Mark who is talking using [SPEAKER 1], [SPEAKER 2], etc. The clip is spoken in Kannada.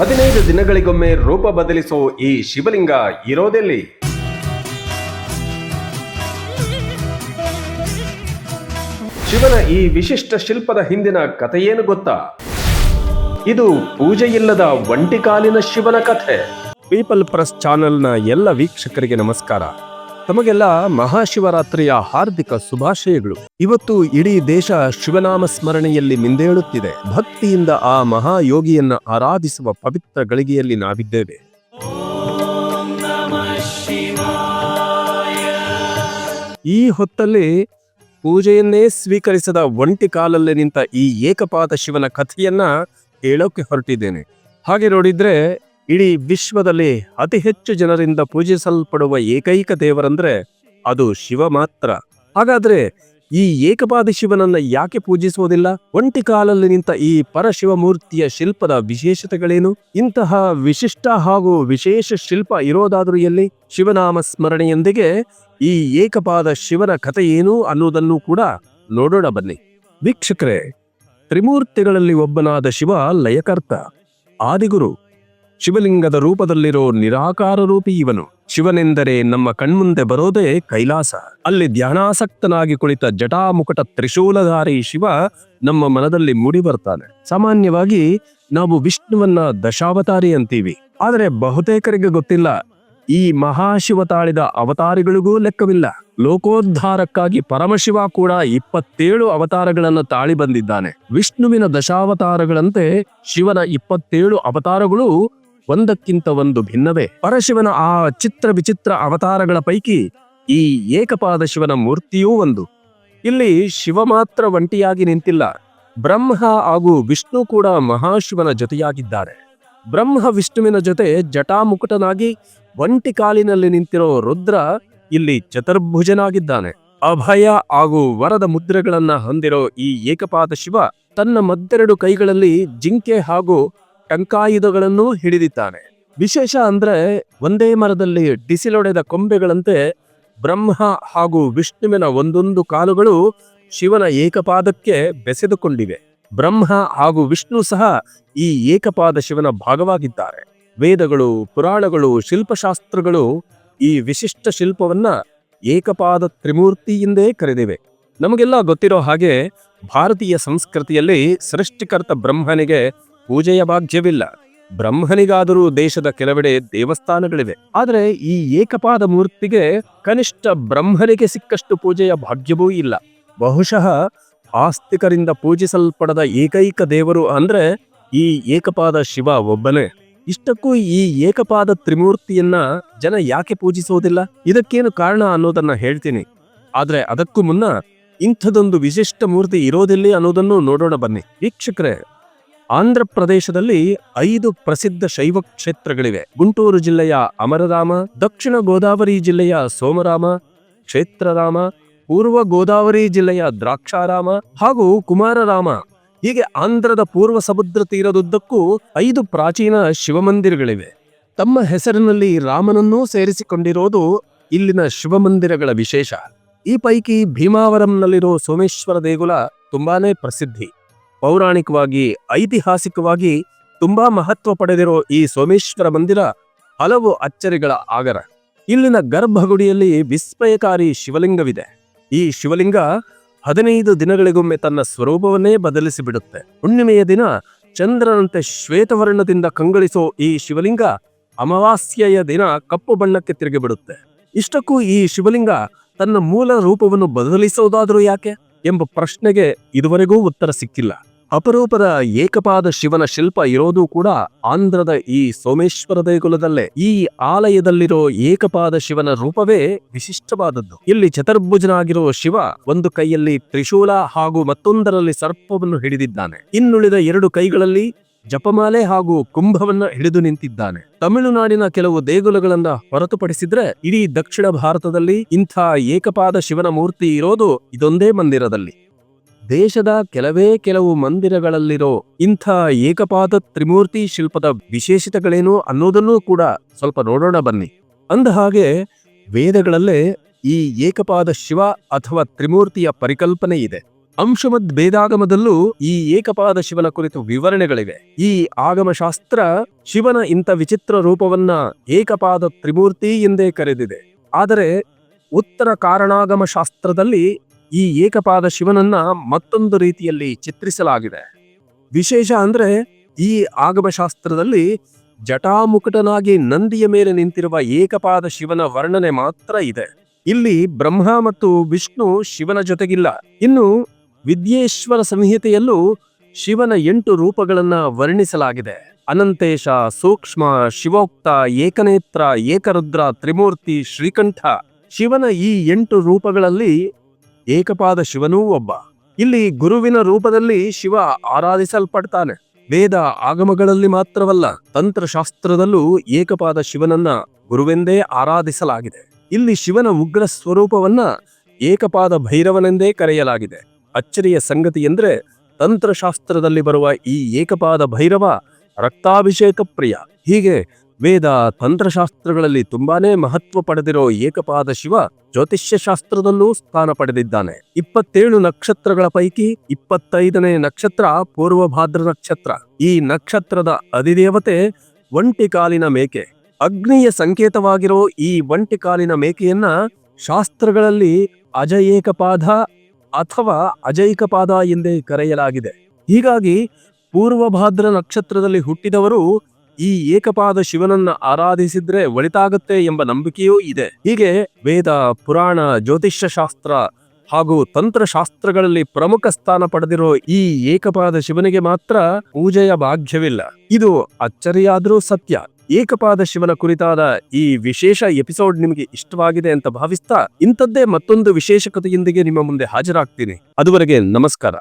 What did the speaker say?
[SPEAKER 1] 15 ದಿನಗಳಿಗೊಮ್ಮೆ ರೂಪ ಬದಲಿಸೋ ಈ ಶಿವಲಿಂಗ ಇರೋದೆಲ್ಲಿ? ಶಿವನ ಈ ವಿಶಿಷ್ಟ ಶಿಲ್ಪದ ಹಿಂದಿನ ಕಥೆಯೇನು ಗೊತ್ತಾ? ಇದು ಪೂಜೆಯಿಲ್ಲದ ಒಂಟಿಕಾಲಿನ ಶಿವನ ಕಥೆ. ಪೀಪಲ್ ಪ್ರೆಸ್ ಚಾನೆಲ್ನ ಎಲ್ಲ ವೀಕ್ಷಕರಿಗೆ ನಮಸ್ಕಾರ. ತಮಗೆಲ್ಲ ಮಹಾಶಿವರಾತ್ರಿಯ ಹಾರ್ದಿಕ ಶುಭಾಶಯಗಳು. ಇವತ್ತು ಇಡೀ ದೇಶ ಶಿವನಾಮ ಸ್ಮರಣೆಯಲ್ಲಿ ಮಿಂದೇಳುತ್ತಿದೆ. ಭಕ್ತಿಯಿಂದ ಆ ಮಹಾಯೋಗಿಯನ್ನ ಆರಾಧಿಸುವ ಪವಿತ್ರ ಗಳಿಗೆಯಲ್ಲಿ ನಾವಿದ್ದೇವೆ. ಈ ಹೊತ್ತಲ್ಲಿ ಪೂಜೆಯನ್ನೇ ಸ್ವೀಕರಿಸದ ಒಂಟಿ ಕಾಲಲ್ಲಿ ನಿಂತ ಈ ಏಕಪಾದ ಶಿವನ ಕಥೆಯನ್ನ ಹೇಳೋಕೆ ಹೊರಟಿದ್ದೇನೆ. ಹಾಗೆ ನೋಡಿದ್ರೆ ಇಡೀ ವಿಶ್ವದಲ್ಲಿ ಅತಿ ಹೆಚ್ಚು ಜನರಿಂದ ಪೂಜಿಸಲ್ಪಡುವ ಏಕೈಕ ದೇವರಂದ್ರೆ ಅದು ಶಿವ ಮಾತ್ರ. ಹಾಗಾದ್ರೆ ಈ ಏಕಪಾದ ಶಿವನನ್ನ ಯಾಕೆ ಪೂಜಿಸುವುದಿಲ್ಲ? ಒಂಟಿ ಕಾಲಲ್ಲಿ ನಿಂತ ಈ ಪರಶಿವ ಮೂರ್ತಿಯ ಶಿಲ್ಪದ ವಿಶೇಷತೆಗಳೇನು? ಇಂತಹ ವಿಶಿಷ್ಟ ಹಾಗೂ ವಿಶೇಷ ಶಿಲ್ಪ ಇರೋದಾದ್ರೂ ಎಲ್ಲಿ? ಶಿವನಾಮ ಸ್ಮರಣೆಯೊಂದಿಗೆ ಈ ಏಕಪಾದ ಶಿವನ ಕಥೆ ಏನು ಅನ್ನೋದನ್ನು ಕೂಡ ನೋಡೋಣ ಬನ್ನಿ. ವೀಕ್ಷಕರೇ, ತ್ರಿಮೂರ್ತಿಗಳಲ್ಲಿ ಒಬ್ಬನಾದ ಶಿವ ಲಯಕರ್ತ, ಆದಿಗುರು. ಶಿವಲಿಂಗದ ರೂಪದಲ್ಲಿರೋ ನಿರಾಕಾರ ರೂಪಿ ಇವನು. ಶಿವನೆಂದರೆ ನಮ್ಮ ಕಣ್ಮುಂದೆ ಬರೋದೇ ಕೈಲಾಸ. ಅಲ್ಲಿ ಧ್ಯಾನಾಸಕ್ತನಾಗಿ ಕುಳಿತ ಜಟಾಮುಕಟ ತ್ರಿಶೂಲಧಾರಿ ಶಿವ ನಮ್ಮ ಮನದಲ್ಲಿ ಮೂಡಿ ಬರ್ತಾನೆ. ಸಾಮಾನ್ಯವಾಗಿ ನಾವು ವಿಷ್ಣುವನ್ನ ದಶಾವತಾರಿ ಅಂತೀವಿ. ಆದರೆ ಬಹುತೇಕರಿಗೆ ಗೊತ್ತಿಲ್ಲ, ಈ ಮಹಾಶಿವ ತಾಳಿದ ಅವತಾರಿಗಳಿಗೂ ಲೆಕ್ಕವಿಲ್ಲ. ಲೋಕೋದ್ಧಾರಕ್ಕಾಗಿ ಪರಮಶಿವ ಕೂಡ 27 ಅವತಾರಗಳನ್ನು ತಾಳಿ ಬಂದಿದ್ದಾನೆ. ವಿಷ್ಣುವಿನ ದಶಾವತಾರಗಳಂತೆ ಶಿವನ 27 ಅವತಾರಗಳು ಒಂದಕ್ಕಿಂತ ಒಂದು ಭಿನ್ನವೇ. ಪರಶಿವನ ಆ ಚಿತ್ರ ವಿಚಿತ್ರ ಅವತಾರಗಳ ಪೈಕಿ ಈ ಏಕಪಾದ ಶಿವನ ಮೂರ್ತಿಯೂ ಒಂದು. ಇಲ್ಲಿ ಶಿವ ಮಾತ್ರ ಒಂಟಿಯಾಗಿ ನಿಂತಿಲ್ಲ, ಬ್ರಹ್ಮ ಹಾಗೂ ವಿಷ್ಣು ಕೂಡ ಮಹಾಶಿವನ ಜೊತೆಯಾಗಿದ್ದಾರೆ. ಬ್ರಹ್ಮ ವಿಷ್ಣುವಿನ ಜೊತೆ ಜಟಾಮುಕುಟನಾಗಿ ಒಂಟಿ ಕಾಲಿನಲ್ಲಿ ನಿಂತಿರೋ ರುದ್ರ ಇಲ್ಲಿ ಚತುರ್ಭುಜನಾಗಿದ್ದಾನೆ. ಅಭಯ ಹಾಗೂ ವರದ ಮುದ್ರೆಗಳನ್ನ ಹೊಂದಿರೋ ಈ ಏಕಪಾದ ಶಿವ ತನ್ನ ಮತ್ತೆರಡು ಕೈಗಳಲ್ಲಿ ಜಿಂಕೆ ಹಾಗೂ ಟಂಕಾಯುಧಗಳನ್ನು ಹಿಡಿದಿದ್ದಾನೆ. ವಿಶೇಷ ಅಂದ್ರೆ ಒಂದೇ ಮರದಲ್ಲಿ ಡಿಸಿಲೊಡೆದ ಕೊಂಬೆಗಳಂತೆ ಬ್ರಹ್ಮ ಹಾಗೂ ವಿಷ್ಣುವಿನ ಒಂದೊಂದು ಕಾಲುಗಳು ಶಿವನ ಏಕಪಾದಕ್ಕೆ ಬೆಸೆದುಕೊಂಡಿವೆ. ಬ್ರಹ್ಮ ಹಾಗೂ ವಿಷ್ಣು ಸಹ ಈ ಏಕಪಾದ ಶಿವನ ಭಾಗವಾಗಿದ್ದಾರೆ. ವೇದಗಳು, ಪುರಾಣಗಳು, ಶಿಲ್ಪಶಾಸ್ತ್ರಗಳು ಈ ವಿಶಿಷ್ಟ ಶಿಲ್ಪವನ್ನ ಏಕಪಾದ ತ್ರಿಮೂರ್ತಿ ಎಂದೇ ಕರೆದಿವೆ. ನಮಗೆಲ್ಲ ಗೊತ್ತಿರೋ ಹಾಗೆ ಭಾರತೀಯ ಸಂಸ್ಕೃತಿಯಲ್ಲಿ ಸೃಷ್ಟಿಕರ್ತ ಬ್ರಹ್ಮನಿಗೆ ಪೂಜೆಯ ಭಾಗ್ಯವಿಲ್ಲ. ಬ್ರಹ್ಮನಿಗಾದರೂ ದೇಶದ ಕೆಲವೆಡೆ ದೇವಸ್ಥಾನಗಳಿವೆ. ಆದರೆ ಈ ಏಕಪಾದ ಮೂರ್ತಿಗೆ ಕನಿಷ್ಠ ಬ್ರಹ್ಮನಿಗೆ ಸಿಕ್ಕಷ್ಟು ಪೂಜೆಯ ಭಾಗ್ಯವೂ ಇಲ್ಲ. ಬಹುಶಃ ಆಸ್ತಿಕರಿಂದ ಪೂಜಿಸಲ್ಪಡದ ಏಕೈಕ ದೇವರು ಅಂದ್ರೆ ಈ ಏಕಪಾದ ಶಿವ ಒಬ್ಬನೇ. ಇಷ್ಟಕ್ಕೂ ಈ ಏಕಪಾದ ತ್ರಿಮೂರ್ತಿಯನ್ನ ಜನ ಯಾಕೆ ಪೂಜಿಸುವುದಿಲ್ಲ? ಇದಕ್ಕೇನು ಕಾರಣ ಅನ್ನೋದನ್ನ ಹೇಳ್ತೀನಿ. ಆದ್ರೆ ಅದಕ್ಕೂ ಮುನ್ನ ಇಂಥದೊಂದು ವಿಶಿಷ್ಟ ಮೂರ್ತಿ ಇರೋದಿಲ್ಲ ಅನ್ನೋದನ್ನು ನೋಡೋಣ ಬನ್ನಿ. ವೀಕ್ಷಕರೇ, ಆಂಧ್ರ ಪ್ರದೇಶದಲ್ಲಿ 5 ಪ್ರಸಿದ್ಧ ಶೈವ ಕ್ಷೇತ್ರಗಳಿವೆ. ಗುಂಟೂರು ಜಿಲ್ಲೆಯ ಅಮರರಾಮ, ದಕ್ಷಿಣ ಗೋದಾವರಿ ಜಿಲ್ಲೆಯ ಸೋಮರಾಮ ಕ್ಷೇತ್ರರಾಮ, ಪೂರ್ವ ಗೋದಾವರಿ ಜಿಲ್ಲೆಯ ದ್ರಾಕ್ಷಾರಾಮ ಹಾಗೂ ಕುಮಾರರಾಮ. ಹೀಗೆ ಆಂಧ್ರದ ಪೂರ್ವ ಸಮುದ್ರ ತೀರದುದ್ದಕ್ಕೂ 5 ಪ್ರಾಚೀನ ಶಿವಮಂದಿರಗಳಿವೆ. ತಮ್ಮ ಹೆಸರಿನಲ್ಲಿ ರಾಮನನ್ನೂ ಸೇರಿಸಿಕೊಂಡಿರೋದು ಇಲ್ಲಿನ ಶಿವಮಂದಿರಗಳ ವಿಶೇಷ. ಈ ಪೈಕಿ ಭೀಮಾವರಂನಲ್ಲಿರೋ ಸೋಮೇಶ್ವರ ದೇಗುಲ ತುಂಬಾನೇ ಪ್ರಸಿದ್ಧಿ. ಪೌರಾಣಿಕವಾಗಿ, ಐತಿಹಾಸಿಕವಾಗಿ ತುಂಬಾ ಮಹತ್ವ ಪಡೆದಿರೋ ಈ ಸೋಮೇಶ್ವರ ಮಂದಿರ ಹಲವು ಅಚ್ಚರಿಗಳ ಆಗರ. ಇಲ್ಲಿನ ಗರ್ಭಗುಡಿಯಲ್ಲಿ ವಿಸ್ಮಯಕಾರಿ ಶಿವಲಿಂಗವಿದೆ. ಈ ಶಿವಲಿಂಗ 15 ದಿನಗಳಿಗೊಮ್ಮೆ ತನ್ನ ಸ್ವರೂಪವನ್ನೇ ಬದಲಿಸಿಬಿಡುತ್ತೆ. ಹುಣ್ಣಿಮೆಯ ದಿನ ಚಂದ್ರನಂತೆ ಶ್ವೇತವರ್ಣದಿಂದ ಕಂಗೊಳಿಸೋ ಈ ಶಿವಲಿಂಗ ಅಮಾವಾಸ್ಯೆಯ ದಿನ ಕಪ್ಪು ಬಣ್ಣಕ್ಕೆ ತಿರುಗಿಬಿಡುತ್ತೆ. ಇಷ್ಟಕ್ಕೂ ಈ ಶಿವಲಿಂಗ ತನ್ನ ಮೂಲ ರೂಪವನ್ನು ಬದಲಿಸೋದಾದ್ರೂ ಯಾಕೆ ಎಂಬ ಪ್ರಶ್ನೆಗೆ ಇದುವರೆಗೂ ಉತ್ತರ ಸಿಕ್ಕಿಲ್ಲ. ಅಪರೂಪದ ಏಕಪಾದ ಶಿವನ ಶಿಲ್ಪ ಇರೋದು ಕೂಡ ಆಂಧ್ರದ ಈ ಸೋಮೇಶ್ವರ ದೇಗುಲದಲ್ಲೇ. ಈ ಆಲಯದಲ್ಲಿರೋ ಏಕಪಾದ ಶಿವನ ರೂಪವೇ ವಿಶಿಷ್ಟವಾದದ್ದು. ಇಲ್ಲಿ ಚತುರ್ಭುಜನಾಗಿರೋ ಶಿವ ಒಂದು ಕೈಯಲ್ಲಿ ತ್ರಿಶೂಲ ಹಾಗೂ ಮತ್ತೊಂದರಲ್ಲಿ ಸರ್ಪವನ್ನು ಹಿಡಿದಿದ್ದಾನೆ. ಇನ್ನುಳಿದ 2 ಕೈಗಳಲ್ಲಿ ಜಪಮಾಲೆ ಹಾಗೂ ಕುಂಭವನ್ನ ಹಿಡಿದು ನಿಂತಿದ್ದಾನೆ. ತಮಿಳುನಾಡಿನ ಕೆಲವು ದೇಗುಲಗಳನ್ನ ಹೊರತುಪಡಿಸಿದ್ರೆ ಇಡೀ ದಕ್ಷಿಣ ಭಾರತದಲ್ಲಿ ಇಂಥ ಏಕಪಾದ ಶಿವನ ಮೂರ್ತಿ ಇರೋದು ಇದೊಂದೇ ಮಂದಿರದಲ್ಲಿ. ದೇಶದ ಕೆಲವು ಮಂದಿರಗಳಲ್ಲಿರೋ ಇಂಥ ಏಕಪಾದ ತ್ರಿಮೂರ್ತಿ ಶಿಲ್ಪದ ವಿಶೇಷತೆಗಳೇನು ಅನ್ನೋದನ್ನೂ ಕೂಡ ಸ್ವಲ್ಪ ನೋಡೋಣ ಬನ್ನಿ. ಅಂದ ಹಾಗೆ ವೇದಗಳಲ್ಲೇ ಈ ಏಕಪಾದ ಶಿವ ಅಥವಾ ತ್ರಿಮೂರ್ತಿಯ ಪರಿಕಲ್ಪನೆ ಇದೆ. ಅಂಶಮದ್ ಭೇದಾಗಮದಲ್ಲೂ ಈ ಏಕಪಾದ ಶಿವನ ಕುರಿತು ವಿವರಣೆಗಳಿವೆ. ಈ ಆಗಮಶಾಸ್ತ್ರ ಶಿವನ ಇಂಥ ವಿಚಿತ್ರ ರೂಪವನ್ನ ಏಕಪಾದ ತ್ರಿಮೂರ್ತಿ ಎಂದೇ ಕರೆದಿದೆ. ಆದರೆ ಉತ್ತರ ಕಾರಣಾಗಮ ಶಾಸ್ತ್ರದಲ್ಲಿ ಈ ಏಕಪಾದ ಶಿವನನ್ನ ಮತ್ತೊಂದು ರೀತಿಯಲ್ಲಿ ಚಿತ್ರಿಸಲಾಗಿದೆ. ವಿಶೇಷ ಅಂದ್ರೆ ಈ ಆಗಮಶಾಸ್ತ್ರದಲ್ಲಿ ಜಟಾಮುಕುಟನಾಗಿ ನಂದಿಯ ಮೇಲೆ ನಿಂತಿರುವ ಏಕಪಾದ ಶಿವನ ವರ್ಣನೆ ಮಾತ್ರ ಇದೆ. ಇಲ್ಲಿ ಬ್ರಹ್ಮ ಮತ್ತು ವಿಷ್ಣು ಶಿವನ ಜೊತೆಗಿಲ್ಲ. ಇನ್ನು ವಿದ್ಯೇಶ್ವರ ಸಂಹಿತೆಯಲ್ಲೂ ಶಿವನ 8 ರೂಪಗಳನ್ನ ವರ್ಣಿಸಲಾಗಿದೆ. ಅನಂತೇಶ, ಸೂಕ್ಷ್ಮ, ಶಿವೋಕ್ತ, ಏಕನೇತ್ರ, ಏಕರುದ್ರ, ತ್ರಿಮೂರ್ತಿ, ಶ್ರೀಕಂಠ. ಶಿವನ ಈ 8 ರೂಪಗಳಲ್ಲಿ ಏಕಪಾದ ಶಿವನೂ ಒಬ್ಬ. ಇಲ್ಲಿ ಗುರುವಿನ ರೂಪದಲ್ಲಿ ಶಿವ ಆರಾಧಿಸಲ್ಪಡ್ತಾನೆ. ವೇದ ಆಗಮಗಳಲ್ಲಿ ಮಾತ್ರವಲ್ಲ, ತಂತ್ರಶಾಸ್ತ್ರದಲ್ಲೂ ಏಕಪಾದ ಶಿವನನ್ನ ಗುರುವೆಂದೇ ಆರಾಧಿಸಲಾಗಿದೆ. ಇಲ್ಲಿ ಶಿವನ ಉಗ್ರ ಸ್ವರೂಪವನ್ನ ಏಕಪಾದ ಭೈರವನೆಂದೇ ಕರೆಯಲಾಗಿದೆ. ಅಚ್ಚರಿಯ ಸಂಗತಿ ಎಂದ್ರೆ ತಂತ್ರಶಾಸ್ತ್ರದಲ್ಲಿ ಬರುವ ಈ ಏಕಪಾದ ಭೈರವ ರಕ್ತಾಭಿಷೇಕ ಪ್ರಿಯ. ಹೀಗೆ ವೇದ ತಂತ್ರಶಾಸ್ತ್ರಗಳಲ್ಲಿ ತುಂಬಾನೇ ಮಹತ್ವ ಪಡೆದಿರೋ ಏಕಪಾದ ಶಿವ ಜ್ಯೋತಿಷ್ಯ ಶಾಸ್ತ್ರದಲ್ಲೂ ಸ್ಥಾನ ಪಡೆದಿದ್ದಾನೆ. 27 ನಕ್ಷತ್ರಗಳ ಪೈಕಿ 25ನೇ ನಕ್ಷತ್ರ ಪೂರ್ವಭಾದ್ರ ನಕ್ಷತ್ರ. ಈ ನಕ್ಷತ್ರದ ಅಧಿದೇವತೆ ಒಂಟಿಕಾಲಿನ ಮೇಕೆ. ಅಗ್ನಿಯ ಸಂಕೇತವಾಗಿರೋ ಈ ಒಂಟಿಕಾಲಿನ ಮೇಕೆಯನ್ನ ಶಾಸ್ತ್ರಗಳಲ್ಲಿ ಅಜ ಏಕಪಾದ ಅಥವಾ ಅಜೈಕಪಾದ ಎಂದೇ ಕರೆಯಲಾಗಿದೆ. ಹೀಗಾಗಿ ಪೂರ್ವಭಾದ್ರ ನಕ್ಷತ್ರದಲ್ಲಿ ಹುಟ್ಟಿದವರು ಈ ಏಕಪಾದ ಶಿವನನ್ನ ಆರಾಧಿಸಿದ್ರೆ ಒಳಿತಾಗುತ್ತೆ ಎಂಬ ನಂಬಿಕೆಯೂ ಇದೆ. ಹೀಗೆ ವೇದ, ಪುರಾಣ, ಜ್ಯೋತಿಷ್ಯ ಶಾಸ್ತ್ರ ಹಾಗೂ ತಂತ್ರಶಾಸ್ತ್ರಗಳಲ್ಲಿ ಪ್ರಮುಖ ಸ್ಥಾನ ಪಡೆದಿರೋ ಈ ಏಕಪಾದ ಶಿವನಿಗೆ ಮಾತ್ರ ಪೂಜೆಯ ಭಾಗ್ಯವಿಲ್ಲ. ಇದು ಅಚ್ಚರಿಯಾದ್ರೂ ಸತ್ಯ. ಏಕಪಾದ ಶಿವನ ಕುರಿತಾದ ಈ ವಿಶೇಷ ಎಪಿಸೋಡ್ ನಿಮಗೆ ಇಷ್ಟವಾಗಿದೆ ಅಂತ ಭಾವಿಸ್ತಾ ಇಂಥದ್ದೇ ಮತ್ತೊಂದು ವಿಶೇಷ ಕಥೆಯೊಂದಿಗೆ ನಿಮ್ಮ ಮುಂದೆ ಹಾಜರಾಗ್ತೀನಿ. ಅದುವರೆಗೆ ನಮಸ್ಕಾರ.